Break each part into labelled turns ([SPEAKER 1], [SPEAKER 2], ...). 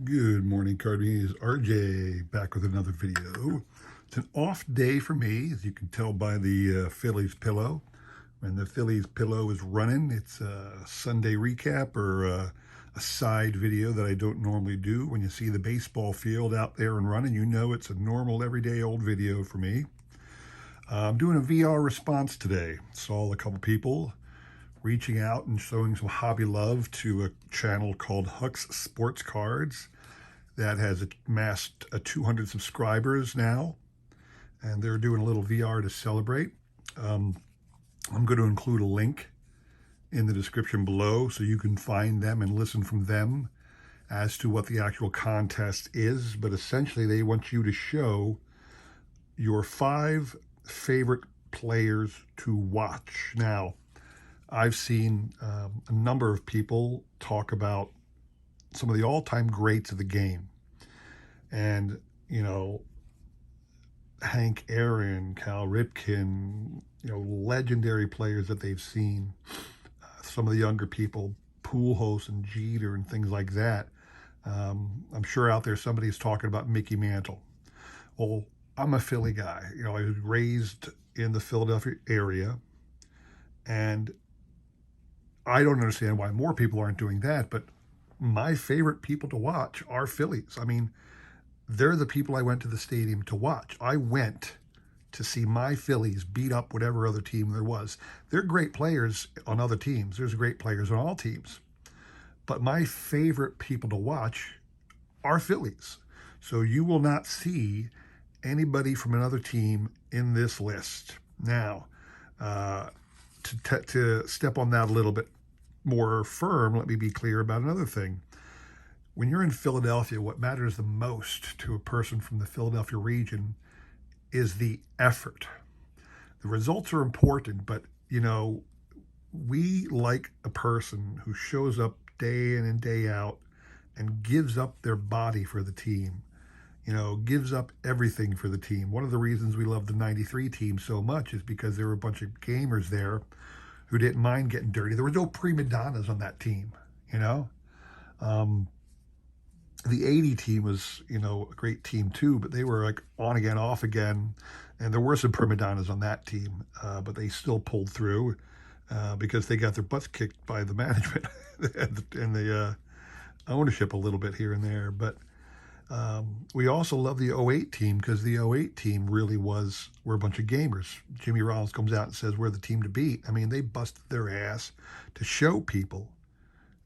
[SPEAKER 1] Good morning, Cardies. RJ back with another video. It's an off day for me, as you can tell by the Phillies pillow. When the Phillies pillow is running, it's a Sunday recap or a side video that I don't normally do. When you see the baseball field out there and running, you know it's a normal, everyday old video for me. I'm doing a VR response today. Saw a couple people reaching out and showing some hobby love to a channel called Huck's Sports Cards that has amassed 200 subscribers now, and they're doing a little VR to celebrate. I'm going to include a link in the description below so you can find them and listen from them as to what the actual contest is. But essentially, they want you to show your 5 favorite players to watch. Now, I've seen a number of people talk about some of the all-time greats of the game. And, you know, Hank Aaron, Cal Ripken, legendary players that they've seen. Some of the younger people, Pujols and Jeter and things like that. I'm sure out there somebody's talking about Mickey Mantle. Well, I'm a Philly guy. I was raised in the Philadelphia area, and I don't understand why more people aren't doing that, but my favorite people to watch are Phillies. I mean, they're the people I went to the stadium to watch. I went to see my Phillies beat up whatever other team there was. They're great players on other teams. There's great players on all teams. But my favorite people to watch are Phillies. So you will not see anybody from another team in this list. Now, to step on that a little bit more firm, let me be clear about another thing. When you're in Philadelphia, what matters the most to a person from the Philadelphia region is the effort. The results are important, but, we like a person who shows up day in and day out and gives up their body for the team, gives up everything for the team. One of the reasons we love the 93 team so much is because there were a bunch of gamers there who didn't mind getting dirty. There were no prima donnas on that team, The 80 team was, a great team too, but they were like on again, off again. And there were some prima donnas on that team, but they still pulled through because they got their butts kicked by the management and the ownership a little bit here and there. But we also love the '08 team because the '08 team really were a bunch of gamers. Jimmy Rollins comes out and says, we're the team to beat. I mean, they busted their ass to show people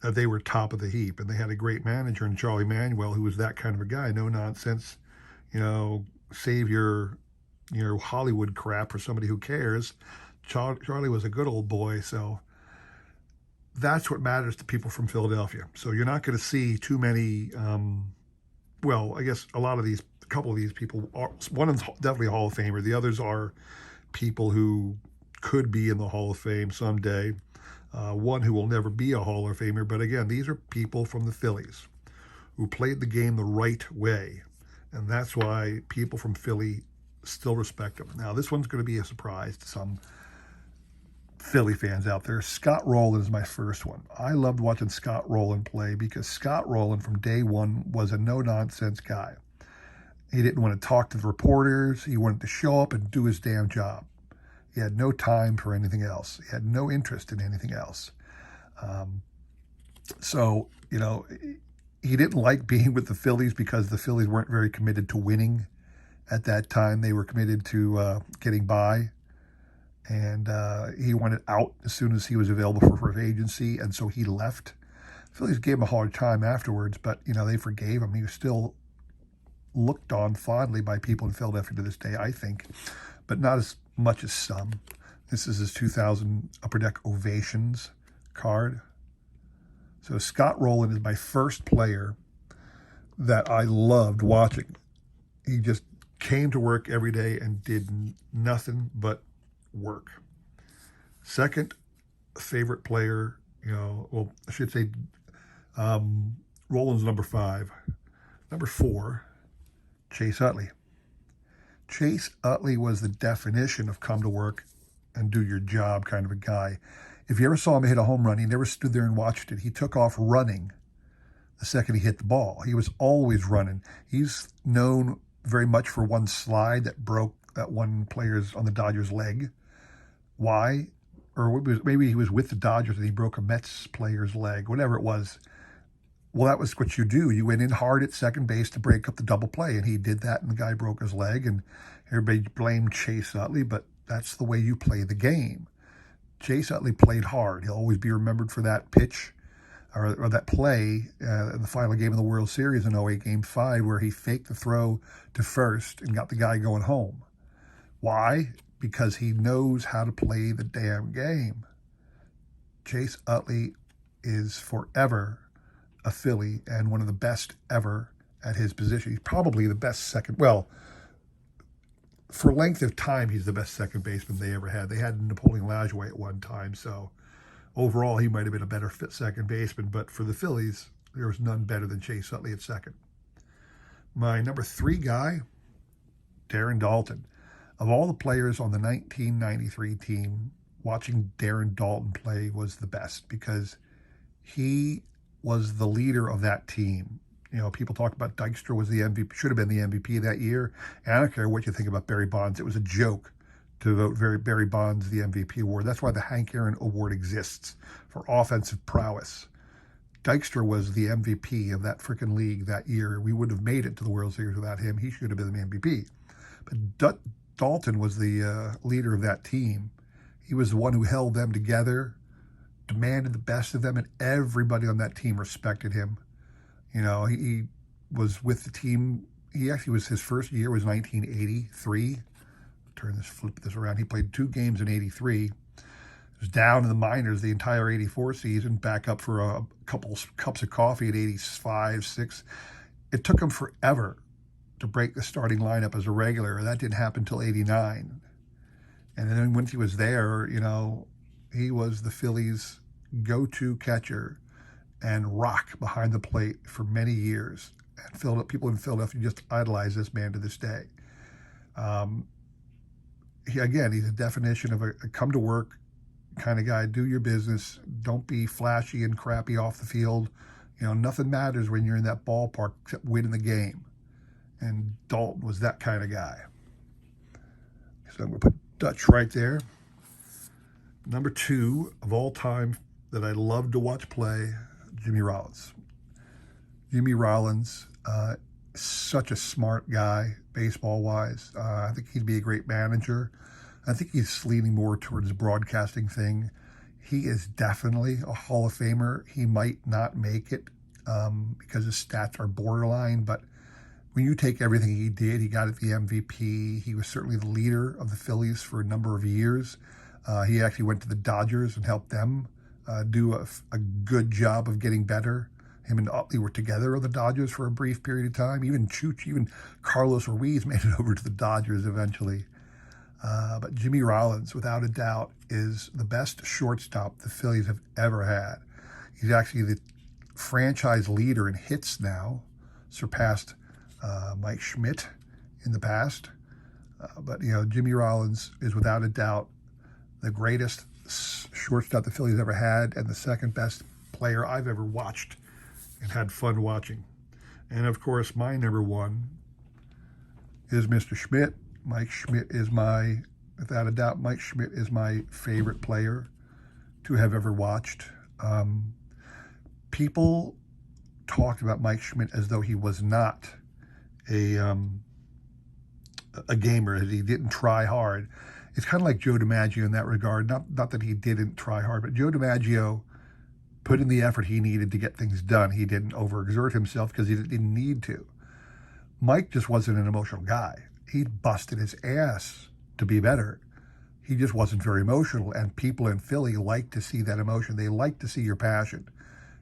[SPEAKER 1] that they were top of the heap. And they had a great manager in Charlie Manuel, who was that kind of a guy. No nonsense, save your Hollywood crap for somebody who cares. Charlie was a good old boy. So that's what matters to people from Philadelphia. So you're not going to see too many, I guess a couple of these people are, one is definitely a Hall of Famer. The others are people who could be in the Hall of Fame someday. One who will never be a Hall of Famer. But again, these are people from the Phillies who played the game the right way. And that's why people from Philly still respect them. Now, this one's going to be a surprise to some Philly fans out there. Scott Rowland is my first one. I loved watching Scott Rowland play because Scott Rowland from day one was a no-nonsense guy. He didn't want to talk to the reporters. He wanted to show up and do his damn job. He had no time for anything else. He had no interest in anything else. He didn't like being with the Phillies because the Phillies weren't very committed to winning at that time. They were committed to getting by. And he wanted out as soon as he was available for free agency, and so he left. Phillies gave him a hard time afterwards, but, they forgave him. He was still looked on fondly by people in Philadelphia to this day, I think, but not as much as some. This is his 2000 Upper Deck Ovations card. So Scott Rowland is my first player that I loved watching. He just came to work every day and did nothing but work. Second favorite player, I should say Rollins number 5. Number 4, Chase Utley. Chase Utley was the definition of come to work and do your job kind of a guy. If you ever saw him hit a home run, he never stood there and watched it. He took off running the second he hit the ball. He was always running. He's known very much for one slide that broke that one player's on the Dodgers' leg. Why? Or maybe he was with the Dodgers and he broke a Mets player's leg, whatever it was. Well, that was what you do. You went in hard at second base to break up the double play, and he did that, and the guy broke his leg, and everybody blamed Chase Utley, but that's the way you play the game. Chase Utley played hard. He'll always be remembered for that pitch or that play in the final game of the World Series in 08 Game 5 where he faked the throw to first and got the guy going home. Why? Because he knows how to play the damn game. Chase Utley is forever a Philly and one of the best ever at his position. He's probably the best second, well, for length of time, he's the best second baseman they ever had. They had Napoleon Lajoie at one time, so overall, he might have been a better fit second baseman, but for the Phillies, there was none better than Chase Utley at second. My number 3 guy, Darren Dalton. Of all the players on the 1993 team, watching Darren Dalton play was the best because he was the leader of that team. You know, people talk about Dykstra was the MVP, should have been the MVP that year. And I don't care what you think about Barry Bonds. It was a joke to vote Barry Bonds the MVP award. That's why the Hank Aaron Award exists, for offensive prowess. Dykstra was the MVP of that freaking league that year. We wouldn't have made it to the World Series without him. He should have been the MVP. But Dalton was the leader of that team. He was the one who held them together, demanded the best of them, and everybody on that team respected him. You know, he was with the team. He actually was, his first year was 1983. Flip this around. He played 2 games in 83. He was down in the minors the entire 84 season, back up for a couple cups of coffee at 85, 6. It took him forever to break the starting lineup as a regular. That didn't happen until 89. And then once he was there, you know, he was the Phillies' go-to catcher and rock behind the plate for many years. And people in Philadelphia just idolize this man to this day. He's a definition of a come to work kind of guy. Do your business. Don't be flashy and crappy off the field. You know, nothing matters when you're in that ballpark except winning the game. And Dalton was that kind of guy. So I'm going to put Dutch right there. Number 2 of all time that I love to watch play, Jimmy Rollins. Jimmy Rollins, such a smart guy, baseball-wise. I think he'd be a great manager. I think he's leaning more towards the broadcasting thing. He is definitely a Hall of Famer. He might not make it because his stats are borderline, but when you take everything he did, he got the MVP. He was certainly the leader of the Phillies for a number of years. He actually went to the Dodgers and helped them do a good job of getting better. Him and Utley were together on the Dodgers for a brief period of time. Even Carlos Ruiz made it over to the Dodgers eventually. But Jimmy Rollins, without a doubt, is the best shortstop the Phillies have ever had. He's actually the franchise leader in hits now, surpassed Mike Schmidt in the past. But, you know, Jimmy Rollins is without a doubt the greatest shortstop the Phillies ever had and the second best player I've ever watched and had fun watching. And, of course, my number 1 is Mr. Schmidt. Mike Schmidt is without a doubt, Mike Schmidt is my favorite player to have ever watched. People talked about Mike Schmidt as though he was not a gamer, that he didn't try hard. It's kind of like Joe DiMaggio in that regard. Not that he didn't try hard, but Joe DiMaggio put in the effort he needed to get things done. He didn't overexert himself because he didn't need to. Mike just wasn't an emotional guy. He busted his ass to be better. He just wasn't very emotional, and people in Philly like to see that emotion. They like to see your passion.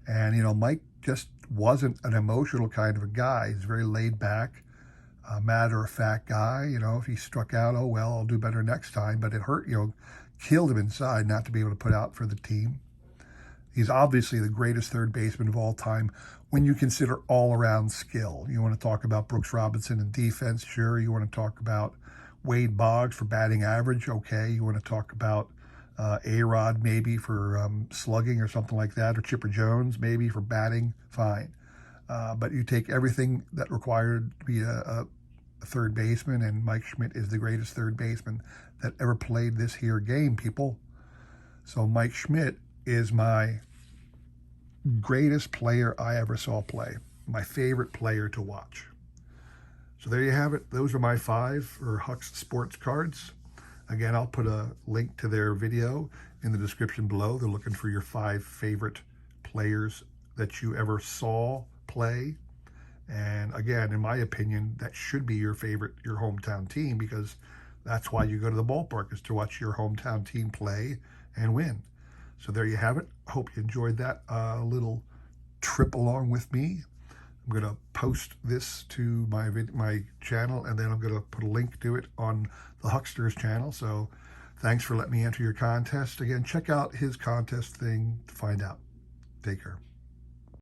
[SPEAKER 1] And, you know, Mike just wasn't an emotional kind of a guy. He's very laid back, matter-of-fact guy. You know, if he struck out, oh, well, I'll do better next time. But it hurt, killed him inside not to be able to put out for the team. He's obviously the greatest third baseman of all time when you consider all-around skill. You want to talk about Brooks Robinson in defense? Sure. You want to talk about Wade Boggs for batting average? Okay. You want to talk about A-Rod maybe for slugging or something like that, or Chipper Jones maybe for batting? Fine. But you take everything that required to be a third baseman, and Mike Schmidt is the greatest third baseman that ever played this here game, people. So Mike Schmidt is my greatest player I ever saw play, my favorite player to watch. So there you have it. Those are my 5 for Huck's sports cards. Again, I'll put a link to their video in the description below. They're looking for your 5 favorite players that you ever saw play. And again, in my opinion, that should be your favorite, your hometown team, because that's why you go to the ballpark, is to watch your hometown team play and win. So there you have it. Hope you enjoyed that little trip along with me. I'm going to post this to my channel, and then I'm going to put a link to it on the Huckster's channel. So thanks for letting me enter your contest. Again, check out his contest thing to find out. Take care.